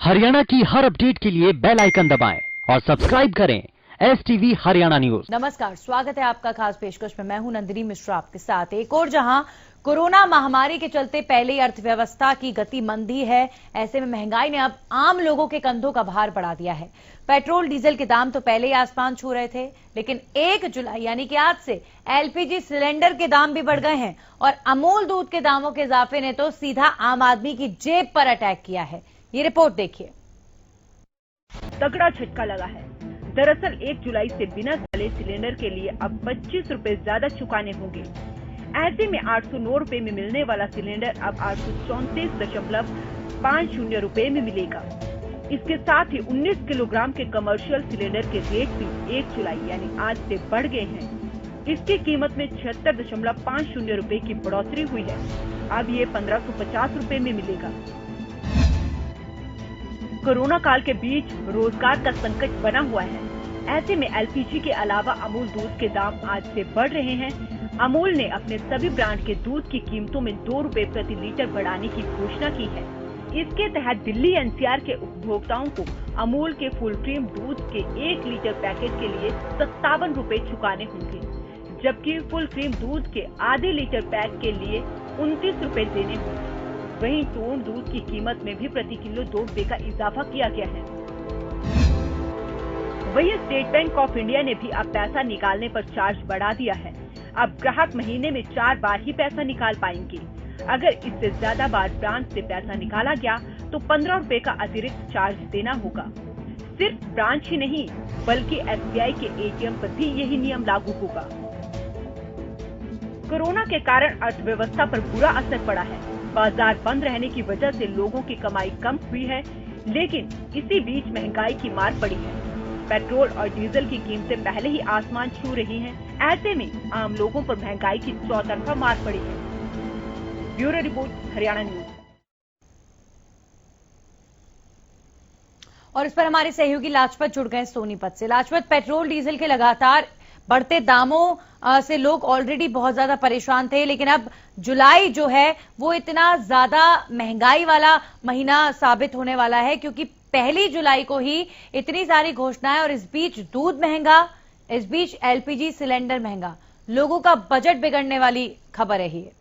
हरियाणा की हर अपडेट के लिए बेल आइकन दबाएं और सब्सक्राइब करें STV हरियाणा न्यूज। नमस्कार, स्वागत है आपका खास पेशकश में। मैं हूं नंदिनी मिश्रा आपके साथ। एक और जहां कोरोना महामारी के चलते पहले ही अर्थव्यवस्था की गति मंदी है, ऐसे में महंगाई ने अब आम लोगों के कंधों का भार बढ़ा दिया है। पेट्रोल डीजल के दाम तो पहले ही आसमान छू रहे थे, लेकिन 1 जुलाई यानी कि आज से LPG सिलेंडर के दाम भी बढ़ गए हैं और अमूल दूध के दामों के इजाफे ने तो सीधा आम आदमी की जेब पर अटैक किया है। ये रिपोर्ट देखिए। तगड़ा झटका लगा है। दरअसल 1 जुलाई से बिना जले सिलेंडर के लिए अब 25 रुपए ज्यादा चुकाने होंगे। ऐसे में 809 रुपए में मिलने वाला सिलेंडर अब 834.50 रुपए में मिलेगा। इसके साथ ही 19 किलोग्राम के कमर्शियल सिलेंडर के रेट भी 1 जुलाई यानी आज से बढ़ गए हैं। इसकी कीमत में 76.50 रुपए की बढ़ोतरी हुई है। अब ये 1550 रुपए में मिलेगा। कोरोना काल के बीच रोजगार का संकट बना हुआ है। ऐसे में LPG के अलावा अमूल दूध के दाम आज से बढ़ रहे हैं। अमूल ने अपने सभी ब्रांड के दूध की कीमतों में 2 रुपए प्रति लीटर बढ़ाने की घोषणा की है। इसके तहत दिल्ली NCR के उपभोक्ताओं को अमूल के फुल क्रीम दूध के 1 लीटर पैकेट के लिए 57 रुपए चुकाने होंगे, जबकि फुल क्रीम दूध के आधे लीटर पैक के लिए 29 रुपए देने होंगे। वहीं टोन दूध की कीमत में भी प्रति किलो 2 रुपए का इजाफा किया गया है। वहीं स्टेट बैंक ऑफ इंडिया ने भी अब पैसा निकालने पर चार्ज बढ़ा दिया है। अब ग्राहक महीने में 4 बार ही पैसा निकाल पाएंगे। अगर इससे ज्यादा बार ब्रांच से पैसा निकाला गया तो 15 रुपए का अतिरिक्त चार्ज देना होगा। सिर्फ ब्रांच ही नहीं बल्कि SBI के ATM पर भी यही नियम लागू होगा। कोरोना के कारण अर्थव्यवस्था पर बुरा असर पड़ा है। बाजार बंद रहने की वजह से लोगों की कमाई कम हुई है, लेकिन इसी बीच महंगाई की मार पड़ी है। पेट्रोल और डीजल की कीमतें पहले ही आसमान छू रही हैं। ऐसे में आम लोगों पर महंगाई की चौतरफा मार पड़ी है। Bureau report, Haryana news. और इस पर हमारे सहयोगी लाजपत जुड़ गए सोनीपत से। लाजपत, पेट्रोल डीजल के लगातार बढ़ते दामों से लोग ऑलरेडी बहुत ज्यादा परेशान थे, लेकिन अब जुलाई जो है वो इतना ज्यादा महंगाई वाला महीना साबित होने वाला है, क्योंकि 1 जुलाई को ही इतनी सारी घोषणाएं और इस बीच दूध महंगा, इस बीच LPG सिलेंडर महंगा। लोगों का बजट बिगड़ने वाली खबर है ये।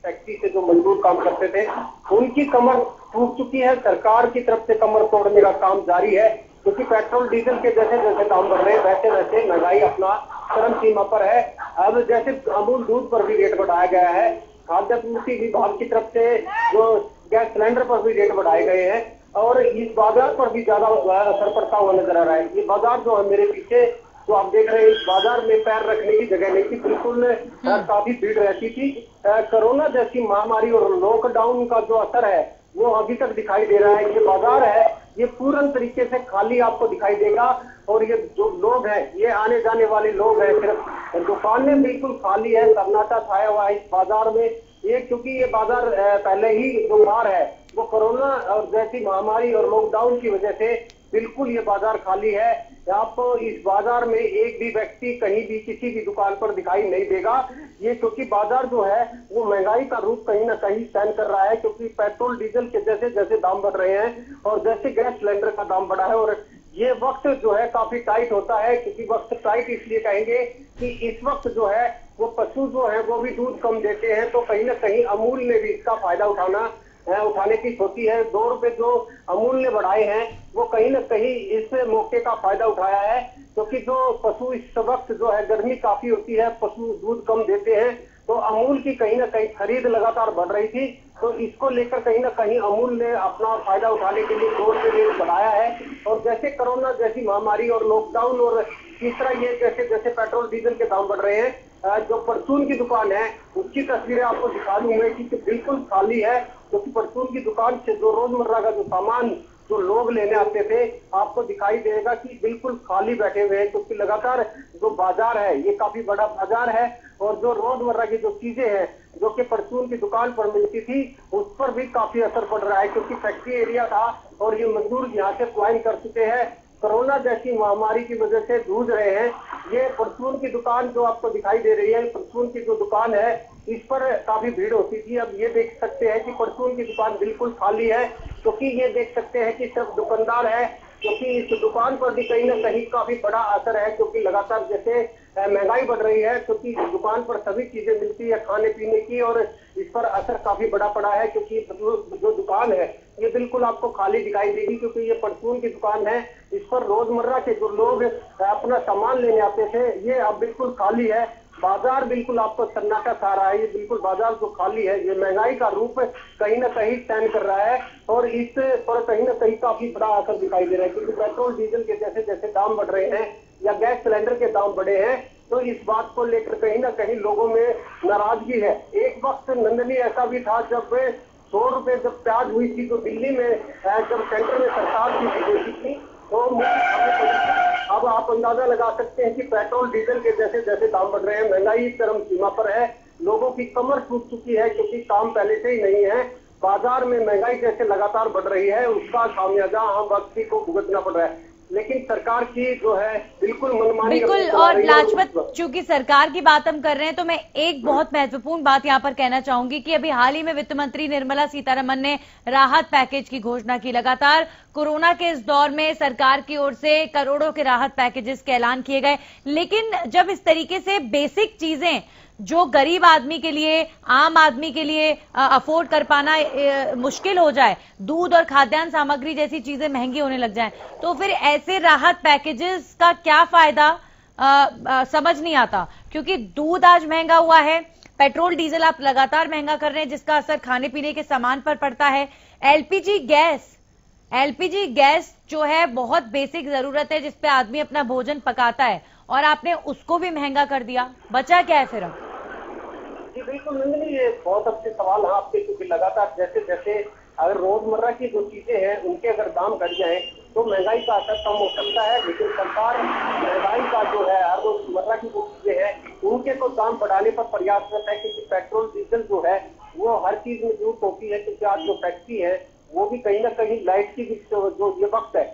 फैक्ट्री से जो मजदूर काम करते थे उनकी कमर टूट चुकी है। सरकार की तरफ से कमर तोड़ने का काम जारी है, क्योंकि पेट्रोल डीजल के जैसे जैसे दाम बढ़ रहे हैं वैसे वैसे महंगाई अपना चरम सीमा पर है। अब जैसे अमूल दूध पर भी रेट बढ़ाया गया है, खाद्य आपूर्ति विभाग की तरफ से जो गैस सिलेंडर पर भी रेट बढ़ाए गए हैं और इस बाजार पर भी ज्यादा असर पड़ता हुआ नजर आ रहा है। ये बाजार जो है मेरे पीछे तो आप देख रहे हैं, इस बाजार में पैर रखने की जगह नहीं थी, बिल्कुल काफी भीड़ रहती थी। कोरोना जैसी महामारी और लॉकडाउन का जो असर है वो अभी तक दिखाई दे रहा है। ये बाजार है ये पूर्ण तरीके से खाली आपको दिखाई देगा और ये जो लोग हैं ये आने जाने वाले लोग हैं, सिर्फ दुकानें बिल्कुल खाली है, सन्नाटा छाया हुआ है इस बाजार में। ये क्योंकि ये बाजार पहले ही जो बार है वो कोरोना और जैसी महामारी और लॉकडाउन की वजह से बिल्कुल ये बाजार खाली है। आपको इस बाजार में एक भी व्यक्ति कहीं भी किसी भी दुकान पर दिखाई नहीं देगा। ये क्योंकि बाजार जो है वो महंगाई का रूप कहीं ना कहीं सहन कर रहा है, क्योंकि पेट्रोल डीजल के जैसे जैसे दाम बढ़ रहे हैं और जैसे गैस सिलेंडर का दाम बढ़ा है। और ये वक्त जो है काफी टाइट होता है, क्योंकि वक्त टाइट इसलिए कहेंगे कि इस वक्त जो है वो पशु जो है वो भी दूध कम देते हैं, तो कहीं ना कहीं अमूल ने भी इसका फायदा उठाने की सोची है। 2 रुपए जो अमूल ने बढ़ाए हैं वो कहीं ना कहीं इस मौके का फायदा उठाया है, क्योंकि जो पशु इस वक्त जो है गर्मी काफी होती है, पशु दूध कम देते हैं, तो अमूल की कहीं ना कहीं खरीद लगातार बढ़ रही थी। तो इसको लेकर कहीं ना कहीं अमूल ने अपना फायदा उठाने के लिए 2 रुपए रेट बढ़ाया है। और जैसे कोरोना जैसी महामारी और लॉकडाउन और तीसरा ये जैसे जैसे पेट्रोल डीजल के दाम बढ़ रहे हैं, जो परचून की दुकान है उसकी तस्वीरें आपको दिखा दूं मैं कि बिल्कुल खाली है, क्योंकि परचून की दुकान से जो रोजमर्रा का जो सामान जो लोग लेने आते थे आपको दिखाई देगा कि बिल्कुल खाली बैठे हुए हैं, क्योंकि लगातार जो बाजार है ये काफी बड़ा बाजार है और जो रोजमर्रा की जो चीजें हैं जो कि परचून की दुकान पर मिलती थी उस पर भी काफी असर पड़ रहा है, क्योंकि फैक्ट्री एरिया था और ये मजदूर यहाँ से पलायन कर चुके हैं। कोरोना जैसी महामारी की वजह से जूझ रहे हैं। ये परचून की दुकान जो आपको दिखाई दे रही है, परचून की जो दुकान है इस पर काफी भीड़ होती थी। अब ये देख सकते हैं कि परचून की दुकान बिल्कुल खाली है, क्योंकि ये देख सकते हैं कि सिर्फ दुकानदार है, क्योंकि इस दुकान पर भी कहीं ना कहीं काफी बड़ा असर है, क्योंकि लगातार जैसे महंगाई बढ़ रही है, क्योंकि दुकान पर सभी चीजें मिलती है खाने पीने की, और इस पर असर काफी बड़ा पड़ा है। क्योंकि जो दुकान है ये बिल्कुल आपको खाली दिखाई देगी, क्योंकि ये परचून की दुकान है। इस पर रोजमर्रा के जो लोग अपना सामान लेने आते थे ये अब बिल्कुल खाली है। बाजार बिल्कुल आपको सन्नाटा छा रहा है। ये बिल्कुल बाजार जो खाली है, ये महंगाई का रूप कहीं ना कहीं सहन कर रहा है, और इस पर कहीं ना कहीं काफी बड़ा असर दिखाई दे रहा है। क्योंकि पेट्रोल डीजल के जैसे जैसे दाम बढ़ रहे हैं या गैस सिलेंडर के दाम बढ़े हैं, तो इस बात को लेकर कहीं ना कहीं लोगों में नाराजगी है। एक वक्त नंदनी ऐसा भी था जब 100 रुपए जब प्याज हुई थी, तो दिल्ली में जब सेंटर में सरकार की देती थी, तो अब आप अंदाजा लगा सकते हैं कि पेट्रोल डीजल के जैसे जैसे दाम बढ़ रहे हैं, महंगाई चरम सीमा पर है, लोगों की कमर टूट चुकी है, क्योंकि काम पहले से ही नहीं है। बाजार में महंगाई जैसे लगातार बढ़ रही है, उसका खामियाजा आम व्यक्ति को भुगतना पड़ रहा है। लेकिन सरकार की जो है बिल्कुल मनमानी। बिल्कुल, और लाजपत, चूंकि सरकार की बात हम कर रहे हैं तो मैं एक बहुत महत्वपूर्ण बात यहां पर कहना चाहूंगी कि अभी हाल ही में वित्त मंत्री निर्मला सीतारमण ने राहत पैकेज की घोषणा की। लगातार कोरोना के इस दौर में सरकार की ओर से करोड़ों के राहत पैकेजेस के ऐलान किए गए, लेकिन जब इस तरीके से बेसिक चीजें जो गरीब आदमी के लिए, आम आदमी के लिए अफोर्ड कर पाना मुश्किल हो जाए, दूध और खाद्यान्न सामग्री जैसी चीजें महंगी होने लग जाएं, तो फिर ऐसे राहत पैकेजेस का क्या फायदा समझ नहीं आता। क्योंकि दूध आज महंगा हुआ है, पेट्रोल डीजल आप लगातार महंगा कर रहे हैं, जिसका असर खाने पीने के सामान पर पड़ता है। एलपीजी गैस जो है बहुत बेसिक जरूरत है, जिसपे आदमी अपना भोजन पकाता है, और आपने उसको भी महंगा कर दिया। बचा क्या है फिर? जी बिल्कुल नंदिनी, ये बहुत अच्छे सवाल है आपके, क्योंकि लगातार जैसे जैसे अगर रोजमर्रा की जो चीजें हैं उनके अगर दाम घट जाए तो महंगाई का असर कम हो सकता है। लेकिन सरकार महंगाई का जो है हर रोजमर्रा की जो चीजें हैं उनके तो दाम बढ़ाने पर प्रयासरत है, क्योंकि पेट्रोल डीजल जो है वो हर चीज में जरूरत होती है। क्योंकि आज जो फैक्ट्री है वो भी कहीं ना कहीं लाइट की भी जो ये वक्त है,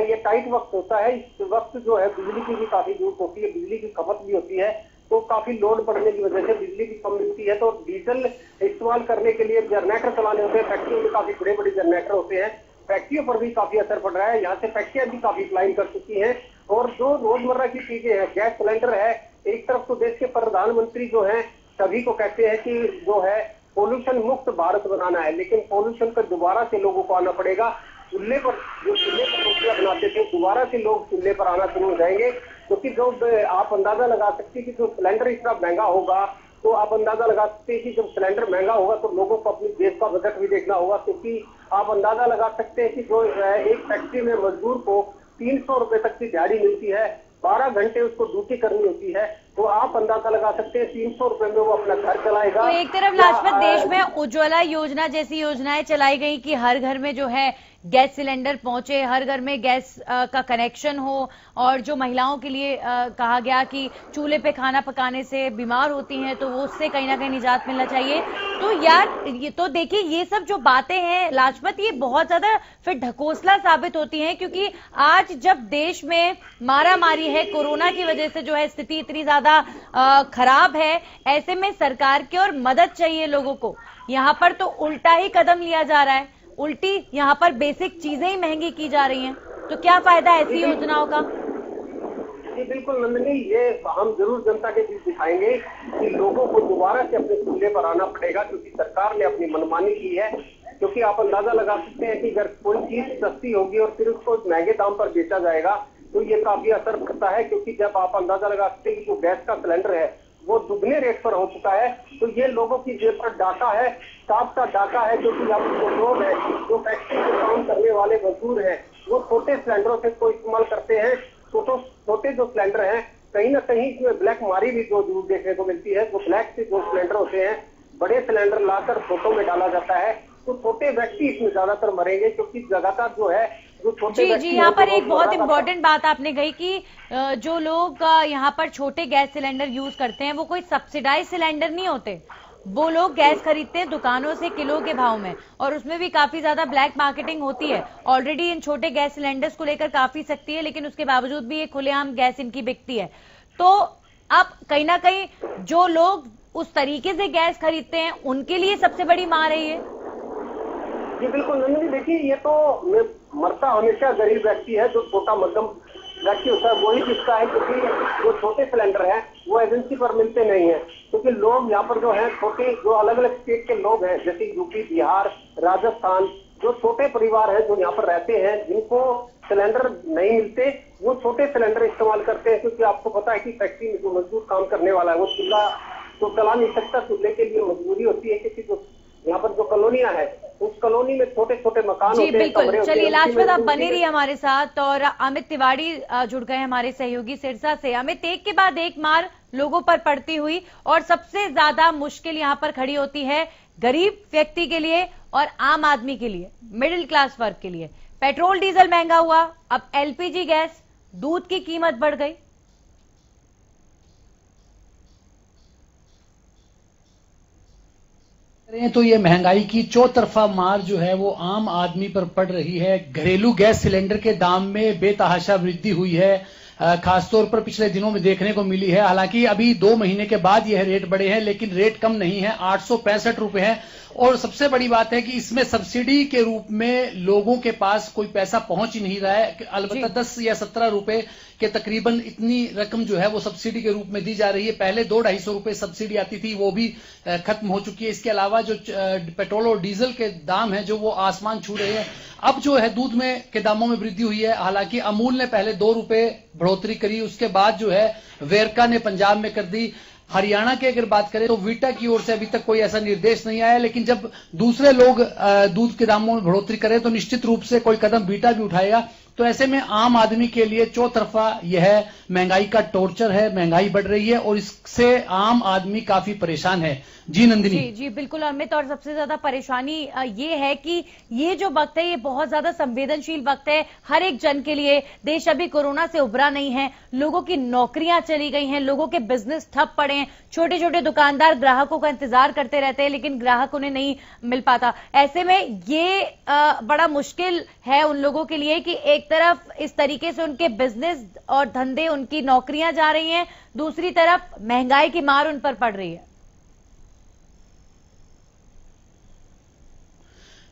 ये टाइट वक्त होता है। इस वक्त जो है बिजली की भी काफी जरूरत होती है, बिजली की खपत भी होती है, तो काफी लोड बढ़ने की वजह से बिजली भी कम मिलती है। तो डीजल इस्तेमाल करने के लिए जनरेटर चलाने होते हैं, फैक्ट्रियों में काफी बड़े बड़े जनरेटर होते हैं, फैक्ट्रियों पर भी काफी असर पड़ रहा है। यहाँ से फैक्ट्रियां भी काफी अप्लाई कर चुकी हैं। और जो रोजमर्रा की चीजें हैं, गैस सिलेंडर है, एक तरफ तो देश के प्रधानमंत्री जो है सभी को कहते हैं कि जो है पोल्यूशन मुक्त भारत बनाना है, लेकिन पोल्यूशन पर दोबारा से लोगों को आना पड़ेगा। चूल्हे पर रोटियां बनाते थे, दोबारा से लोग चूल्हे पर आना शुरू हो जाएंगे, क्योंकि जो आप अंदाजा लगा सकते हैं कि जो सिलेंडर इतना महंगा होगा, तो आप अंदाजा लगा सकते हैं कि जब सिलेंडर महंगा होगा तो लोगों को अपनी देश का बजट भी देखना होगा। क्योंकि आप अंदाजा लगा सकते हैं कि जो एक फैक्ट्री में मजदूर को 300 रुपए तक की दिहाड़ी मिलती है, 12 घंटे उसको ड्यूटी करनी होती है, तो आप अंदाजा लगा सकते हैं 300 रुपए में वो अपना घर चलाएगा। तो एक तरफ लाजपत देश में उज्ज्वला योजना जैसी योजनाएं चलाई गई कि हर घर में जो है गैस सिलेंडर पहुंचे, हर घर में गैस का कनेक्शन हो, और जो महिलाओं के लिए कहा गया कि चूल्हे पे खाना पकाने से बीमार होती हैं तो वो उससे कहीं ना कहीं निजात मिलना चाहिए। तो यार ये तो देखिए, ये सब जो बातें हैं लाजपत, ये बहुत ज्यादा फिर ढकोसला साबित होती हैं, क्योंकि आज जब देश में मारामारी है, कोरोना की वजह से जो है स्थिति इतनी ज्यादा खराब है, ऐसे में सरकार की और मदद चाहिए लोगों को। यहाँ पर तो उल्टा ही कदम लिया जा रहा है, उल्टी यहाँ पर बेसिक चीजें ही महंगी की जा रही हैं। तो क्या फायदा ऐसी योजनाओं का? जी बिल्कुल नंदिनी, ये हम जरूर जनता के बीच दिखाएंगे कि लोगों को दोबारा से अपने चूल्हे पर आना पड़ेगा, क्योंकि सरकार ने अपनी मनमानी की है। क्योंकि आप अंदाजा लगा सकते हैं कि अगर कोई चीज सस्ती होगी और फिर उसको महंगे दाम पर बेचा जाएगा तो ये काफी असर पड़ता है। क्योंकि जब आप अंदाजा लगा सकते हैं कि जो गैस का सिलेंडर है वो दुगने रेट पर हो चुका है, तो ये लोगों की जेब पर डाका है, स्टाफ का डाका है। क्योंकि अब जो लोग हैं, जो फैक्ट्री में काम करने वाले मजदूर हैं, वो छोटे सिलेंडरों से को इस्तेमाल करते हैं। छोटे जो सिलेंडर हैं, कहीं ना कहीं इसमें ब्लैक मारी भी जो देखने को मिलती है। जो ब्लैक से जो सिलेंडर होते हैं, बड़े सिलेंडर लाकर छोटों में डाला जाता है, तो छोटे व्यक्ति इसमें ज्यादातर मरेंगे। क्योंकि लगातार जो है जो छोटे जी यहाँ पर एक बहुत इंपॉर्टेंट बात आपने कही कि जो लोग यहाँ पर छोटे गैस सिलेंडर यूज करते हैं वो कोई सब्सिडाइज सिलेंडर नहीं होते, वो लोग गैस खरीदते हैं दुकानों से किलो के भाव में, और उसमें भी काफी ज्यादा ब्लैक मार्केटिंग होती है। ऑलरेडी इन छोटे गैस सिलेंडर्स को लेकर काफी सख्ती है, लेकिन उसके बावजूद भी ये खुलेआम गैस इनकी बिकती है। तो अब कहीं ना कहीं जो लोग उस तरीके से गैस खरीदते हैं उनके लिए सबसे बड़ी मार है ये। जी बिल्कुल नंदिनी, देखिए ये तो मरता हमेशा गरीब व्यक्ति है, जो छोटा मध्यम व्यक्ति होता है वही दिखता है, क्योंकि जो छोटे सिलेंडर हैं वो एजेंसी पर मिलते नहीं है। क्योंकि लोग यहाँ पर जो है छोटे, जो अलग अलग स्टेट के लोग हैं, जैसे यूपी, बिहार, राजस्थान, जो छोटे परिवार हैं जो यहाँ पर रहते हैं, जिनको सिलेंडर नहीं मिलते, वो छोटे सिलेंडर इस्तेमाल करते हैं। क्योंकि आपको पता है कि फैक्ट्री में जो मजदूर काम करने वाला है वो चूल्हा तो चला नहीं सकता, चूल्हे के लिए मजबूरी होती है। क्योंकि जो यहाँ पर जो कॉलोनियां है, उस कॉलोनी में छोटे छोटे मकान जी होते हैं, बिल्कुल। कमरे होते चलिए हैं, लाजपत आप बने रहिए हमारे साथ, और अमित तिवारी जुड़ गए हमारे सहयोगी सिरसा से। अमित, एक के बाद एक मार लोगों पर पड़ती हुई, और सबसे ज्यादा मुश्किल यहाँ पर खड़ी होती है गरीब व्यक्ति के लिए और आम आदमी के लिए, मिडिल क्लास वर्ग के लिए। पेट्रोल डीजल महंगा हुआ, अब एलपीजी गैस, दूध की कीमत बढ़ गई। तो ये महंगाई की चौतरफा मार जो है वो आम आदमी पर पड़ रही है। घरेलू गैस सिलेंडर के दाम में बेतहाशा वृद्धि हुई है, खासतौर पर पिछले दिनों में देखने को मिली है। हालांकि अभी 2 महीने के बाद यह रेट बढ़े हैं, लेकिन रेट कम नहीं है, 865 रुपए है। और सबसे बड़ी बात है कि इसमें सब्सिडी के रूप में लोगों के पास कोई पैसा पहुंच ही नहीं रहा है। अलबत्ता 10 या 17 रुपए के तकरीबन इतनी रकम जो है वो सब्सिडी के रूप में दी जा रही है। पहले 200-250 रुपए सब्सिडी आती थी, वो भी खत्म हो चुकी है। इसके अलावा जो पेट्रोल और डीजल के दाम है जो वो आसमान छू रहे हैं। अब जो है दूध में के दामों में वृद्धि हुई है। हालांकि अमूल ने पहले 2 रुपए बढ़ोतरी करी, उसके बाद जो है वेरका ने पंजाब में कर दी। हरियाणा की अगर बात करें तो वीटा की ओर से अभी तक कोई ऐसा निर्देश नहीं आया, लेकिन जब दूसरे लोग दूध के दामों में बढ़ोतरी करें तो निश्चित रूप से कोई कदम वीटा भी उठाएगा। तो ऐसे में आम आदमी के लिए चौतरफा यह महंगाई का टॉर्चर है। महंगाई बढ़ रही है और इससे आम आदमी काफी परेशान है। जी नंदिनी। जी बिल्कुल अमित, और सबसे ज्यादा परेशानी ये है कि ये जो वक्त है ये बहुत ज्यादा संवेदनशील वक्त है हर एक जन के लिए। देश अभी कोरोना से उभरा नहीं है, लोगों की नौकरियां चली गई हैं, लोगों के बिजनेस ठप पड़े हैं, छोटे छोटे दुकानदार ग्राहकों का इंतजार करते रहते हैं, लेकिन ग्राहक उन्हें नहीं मिल पाता। ऐसे में ये बड़ा मुश्किल है उन लोगों के लिए कि एक तरफ इस तरीके से उनके बिजनेस और धंधे, उनकी नौकरियां जा रही हैं, दूसरी तरफ महंगाई की मार उन पर पड़ रही है।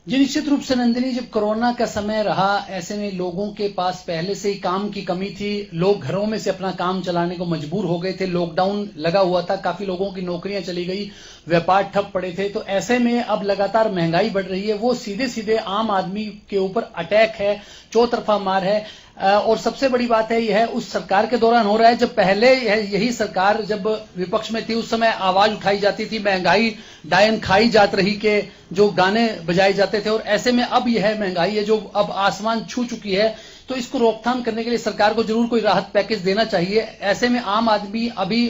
जी निश्चित रूप से नंदिनी, जब कोरोना का समय रहा ऐसे में लोगों के पास पहले से ही काम की कमी थी। लोग घरों में से अपना काम चलाने को मजबूर हो गए थे। लॉकडाउन लगा हुआ था, काफी लोगों की नौकरियां चली गई, व्यापार ठप पड़े थे। तो ऐसे में अब लगातार महंगाई बढ़ रही है, वो सीधे सीधे आम आदमी के ऊपर अटैक है, चौतरफा मार है। और सबसे बड़ी बात है यह उस सरकार के दौरान हो रहा है जब पहले यही सरकार जब विपक्ष में थी उस समय आवाज उठाई जाती थी, महंगाई डायन खाई जात रही के जो गाने बजाए जाते थे। और ऐसे में अब यह महंगाई है जो अब आसमान छू चुकी है, तो इसको रोकथाम करने के लिए सरकार को जरूर कोई राहत पैकेज देना चाहिए। ऐसे में आम आदमी अभी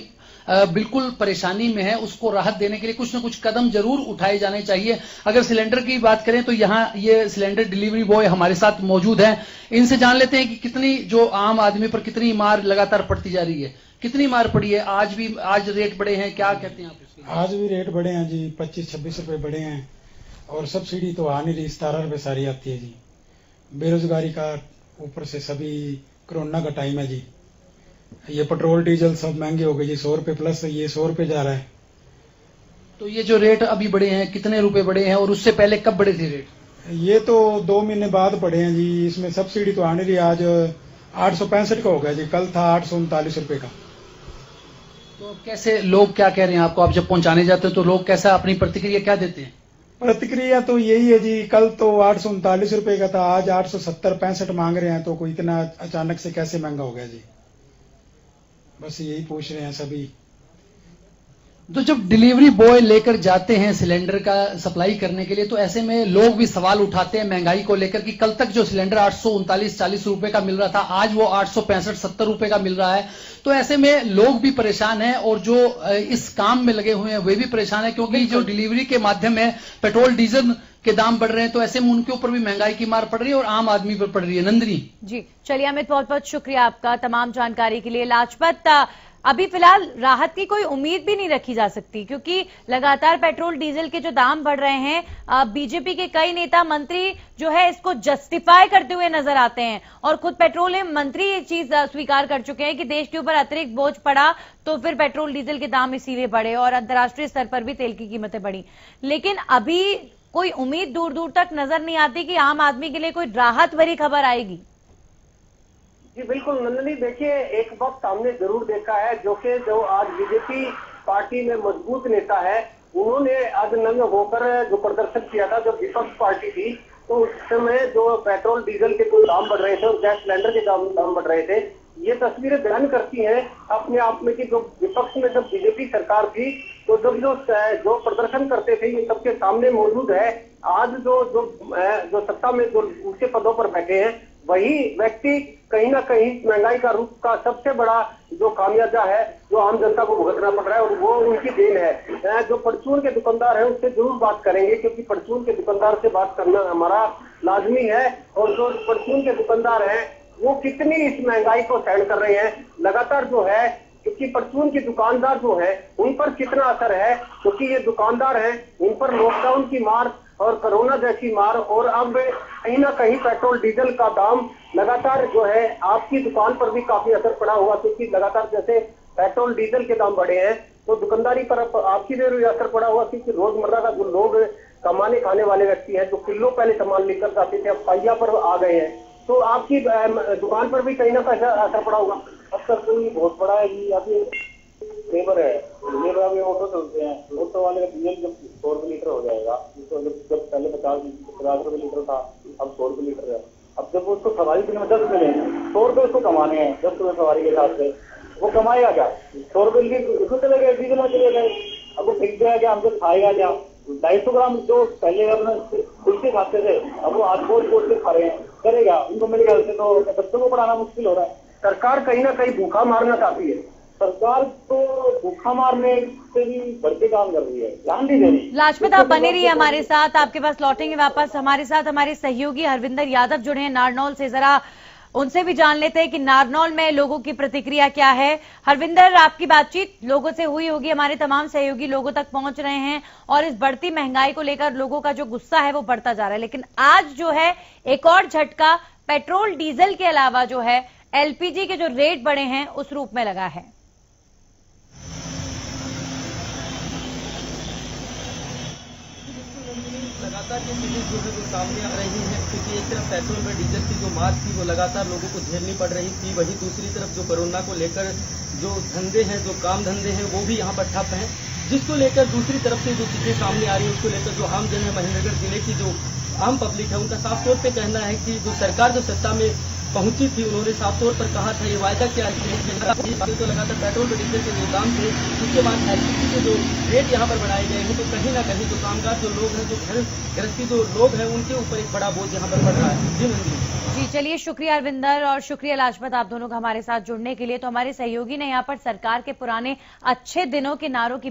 बिल्कुल परेशानी में है, उसको राहत देने के लिए कुछ न कुछ कदम जरूर उठाए जाने चाहिए। अगर सिलेंडर की बात करें तो यहाँ ये सिलेंडर डिलीवरी बॉय हमारे साथ मौजूद हैं, इनसे जान लेते हैं कि कितनी जो आम आदमी पर कितनी मार लगातार पड़ती जा रही है। कितनी मार पड़ी है? आज रेट बढ़े हैं, क्या कहते हैं आप इसके? आज भी रेट बढ़े हैं जी, 25-26 रुपए बढ़े हैं। और सब्सिडी तो आ नहीं रही, 17 रुपए सारी आती है जी। बेरोजगारी का ऊपर से सभी कोरोना का टाइम है जी, ये पेट्रोल डीजल सब महंगे हो गए जी। 100 रुपए प्लस ये 100 रुपए जा रहा है। तो ये जो रेट अभी बढ़े हैं कितने रुपए बढ़े हैं और उससे पहले कब बढ़े थे रेट? ये तो 2 महीने बाद बढ़े हैं जी। इसमें सब्सिडी तो आ नहीं रही। आज 865 का हो गया जी, कल था 839 रुपए का। तो कैसे लोग क्या कह रहे हैं आपको? आप जब पहुंचाने जाते हो तो लोग कैसा अपनी प्रतिक्रिया क्या देते हैं? प्रतिक्रिया तो यही है जी, कल तो 839 रुपए का था, आज 870-65 मांग रहे हैं। तो कोई इतना अचानक से कैसे महंगा हो गया जी, बस यही पूछ रहे हैं सभी। तो जब डिलीवरी बॉय लेकर जाते हैं सिलेंडर का सप्लाई करने के लिए तो ऐसे में लोग भी सवाल उठाते हैं महंगाई को लेकर कि कल तक जो सिलेंडर 839-40 रुपए का मिल रहा था आज वो 865-70 रुपए का मिल रहा है। तो ऐसे में लोग भी परेशान हैं और जो इस काम में लगे हुए हैं वे भी परेशान है, क्योंकि जो डिलीवरी के माध्यम में पेट्रोल डीजल के दाम बढ़ रहे हैं तो ऐसे में उनके ऊपर भी महंगाई की मार पड़ रही है और आम आदमी पर पड़ रही है। नंदिनी जी चलिए अमित, बहुत बहुत शुक्रिया आपका तमाम जानकारी के लिए। लाजपत अभी फिलहाल राहत की कोई उम्मीद भी नहीं रखी जा सकती, क्योंकि लगातार पेट्रोल डीजल के जो दाम बढ़ रहे हैं, बीजेपी के कई नेता मंत्री जो है इसको जस्टिफाई करते हुए नजर आते हैं और खुद पेट्रोलियम मंत्री ये चीज स्वीकार कर चुके हैं कि देश के ऊपर अतिरिक्त बोझ पड़ा तो फिर पेट्रोल डीजल के दाम इसीलिए बढ़े और अंतर्राष्ट्रीय स्तर पर भी तेल की कीमतें बढ़ी। लेकिन अभी कोई उम्मीद दूर दूर तक नजर नहीं आती कि आम आदमी के लिए कोई राहत भरी खबर आएगी। जी बिल्कुल नंदनी, देखिए एक वक्त सामने जरूर देखा है जो आज बीजेपी पार्टी में मजबूत नेता है, उन्होंने आज नंग होकर जो प्रदर्शन किया था, जब विपक्ष पार्टी थी तो उस समय जो पेट्रोल डीजल के जो दाम बढ़ रहे थे और गैस सिलेंडर के दाम बढ़ रहे थे, ये तस्वीरें बयान करती हैं अपने आप में कि जो विपक्ष में जब बीजेपी सरकार थी तो जब जो प्रदर्शन करते थे ये सबके सामने मौजूद है। आज जो सत्ता में जो ऊंचे पदों पर बैठे हैं वही व्यक्ति कहीं ना कहीं महंगाई का रूप का सबसे बड़ा जो खामियाजा है जो आम जनता को भुगतना पड़ रहा है, और वो उनकी देन है। जो परचून के दुकानदार है उससे जरूर बात करेंगे, क्योंकि परचून के दुकानदार से बात करना हमारा लाजमी है। और जो परचून के दुकानदार हैं वो कितनी इस महंगाई को सहन कर रहे हैं लगातार जो है, क्योंकि परचून के दुकानदार जो है उन पर कितना असर है, क्योंकि ये दुकानदार हैं उन पर लॉकडाउन की मार और कोरोना जैसी मार, और अब कहीं ना कहीं पेट्रोल डीजल का दाम लगातार जो है आपकी दुकान पर भी काफी असर पड़ा हुआ, क्योंकि लगातार जैसे पेट्रोल डीजल के दाम बढ़े हैं तो दुकानदारी पर आपकी भी असर पड़ा हुआ, क्योंकि रोजमर्रा का जो लोग कमाने खाने वाले व्यक्ति हैं जो किलो पहले सामान लेकर जाते थे अब पहिया पर आ गए हैं, तो आपकी दुकान पर भी कहीं ना कहीं असर पड़ा होगा। असर तो बहुत बड़ा है जी। अभी लेबर है, लेबर अभी ऑटो चलते हैं, ऑटो वाले का डीजल जब 100 रुपये लीटर हो जाएगा, तो जब पहले 50 रुपये लीटर था अब 100 रुपये लीटर है। अब जब उसको सवारी के में 10 रुपये लेंगे, 100 रुपये उसको कमाने हैं 10 रुपये सवारी के हिसाब से, वो कमाएगा क्या? 100 रुपये उसको चले गए, डीजल में चले गए, अब वो फेंक देगा क्या? हमको खाएगा क्या? 250 ग्राम जो पहले अपने कुल्फी खाते थे अब वो आज बोल के खा रहे हैं, करेगा उनको मेरे ख्याल से तो बच्चों को पढ़ाना मुश्किल हो रहा है। सरकार कहीं ना कहीं भूखा मारना चाहती है। सरकार तो भूखा मारने से भी बढ़ के काम कर रही है, ध्यान नहीं दे रही। लाजपत आप बने रहिए हमारे साथ, आपके पास लौटेंगे वापस। हमारे साथ हमारे सहयोगी हरविंदर यादव जुड़े हैं नारनौल से, जरा उनसे भी जान लेते हैं कि नारनौल में लोगों की प्रतिक्रिया क्या है। हरविंदर, आपकी बातचीत लोगों से हुई होगी, हमारे तमाम सहयोगी लोगों तक पहुंच रहे हैं और इस बढ़ती महंगाई को लेकर लोगों का जो गुस्सा है वो बढ़ता जा रहा है। लेकिन आज जो है एक और झटका पेट्रोल डीजल के अलावा जो है एलपीजी के जो रेट बढ़े हैं उस रूप में लगा है। लगातार ये चीजें जो है वो सामने आ रही हैं, क्योंकि एक तरफ पेट्रोल में डीजल की जो मार थी वो लगातार लोगों को झेलनी पड़ रही थी, वहीं दूसरी तरफ जो कोरोना को लेकर जो धंधे हैं, जो काम धंधे हैं वो भी यहाँ पर ठप हैं, जिसको लेकर दूसरी तरफ से जो चीजें सामने आ रही है उसको लेकर जो आम जन है, महेंद्रगढ़ जिले की जो आम पब्लिक है उनका साफ तौर पे कहना है कि जो सरकार जो सत्ता में पहुंची थी उन्होंने साफ तौर पर कहा था, ये वायदा किया तो लगातार पेट्रोल और डीजल के जो दाम थे उसके बाद एलपीजी के जो रेट यहाँ पर बढ़ाए गए हैं, तो कहीं ना कहीं जो कामगार जो लोग हैं, जो घर गृहस्थी जो लोग हैं उनके ऊपर एक बड़ा बोझ यहाँ पर बढ़ रहा है। जी नंदिनी जी, चलिए शुक्रिया अरविंदर और शुक्रिया लाजपत आप दोनों का हमारे साथ जुड़ने के लिए। तो हमारे सहयोगी ने यहाँ पर सरकार के पुराने अच्छे दिनों के नारों की